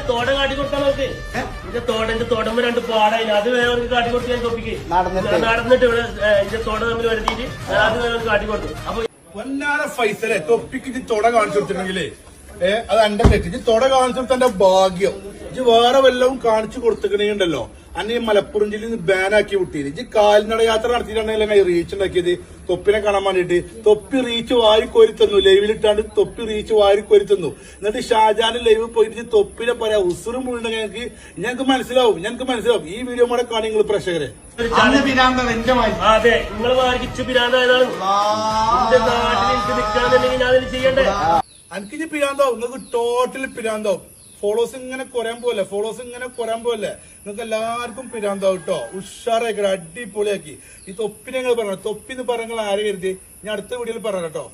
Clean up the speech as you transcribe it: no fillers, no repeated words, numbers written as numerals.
തോട കാട്ടി കൊടുത്താൽ നോക്ക്. എന്റെ തോടമ്പ 2 പാടായി. അത് വേറെ കാട്ടി കൊടുത്ത് ഞാൻ തൊപ്പിക്ക് നടന്നിട്ട് ഇവിടെ എന്റെ തോട തമ്മിൽ വരുത്തിയിട്ട് അത് വേറെ കാട്ടി കൊടുത്തു. അപ്പൊ വല്ലാതെ ഫൈസലെ തൊപ്പിക്ക് തോട കാണിച്ചു കൊടുത്തിട്ടുണ്ടെങ്കിലേ അത് എന്റെ തെറ്റ്. തോട കാണിച്ചു കൊടുത്ത എന്റെ ഭാഗ്യം. ഇജ്ജ് വേറെ വല്ലതും കാണിച്ചു കൊടുത്തിട്ടുണ്ടെങ്കിലോ അന്നെ ഈ മലപ്പുറം ജില്ലയിൽ നിന്ന് ബാനാക്കി വിട്ടില്ല. ഇജ്ജ് കാൽനട യാത്ര നടത്തിയിട്ടുണ്ടെങ്കിൽ റീച്ച് ഉണ്ടാക്കിയത് തൊപ്പിനെ കാണാൻ വേണ്ടിട്ട്. തൊപ്പി റീച്ച് വാരിക്കോരി തന്നു. ലൈവിലിട്ടാണ്ട് തൊപ്പി റീച്ച് വാരിക്കോരി തന്നു. എന്നിട്ട് ഷാജാന് ലൈവ് പോയിട്ട് തൊപ്പിനെ പറയാ ഉസുറും മുഴുവൻ ഞങ്ങൾക്ക് മനസ്സിലാവും. ഈ വീഡിയോ കൂടെ കാണി നിങ്ങൾ പ്രേക്ഷകരെ. അതെ, നിങ്ങൾ വാരിച്ചു പിരാന്തായതാണ്. എന്റെ നാട്ടിൽ എനിക്ക് നിൽക്കാന്നുണ്ടെങ്കിൽ ഞാൻ അതിന് ചെയ്യണ്ടേ? എനിക്കിഞ്ഞ് പിരാന്താവും. നിങ്ങൾക്ക് ടോട്ടൽ പിരാന്താവും. ഫോളോസ് ഇങ്ങനെ കുറയാൻ പോലെ നിങ്ങൾക്ക് എല്ലാവർക്കും പിരാന്താവും കേട്ടോ. ഉഷാറാക്കി അടിപൊളിയാക്കി. ഈ തൊപ്പിനെ നിങ്ങൾ പറഞ്ഞു. തൊപ്പി എന്ന് പറഞ്ഞാൽ ആരെ കരുതി ഞാൻ അടുത്ത വീഡിയോയിൽ പറയാം കേട്ടോ.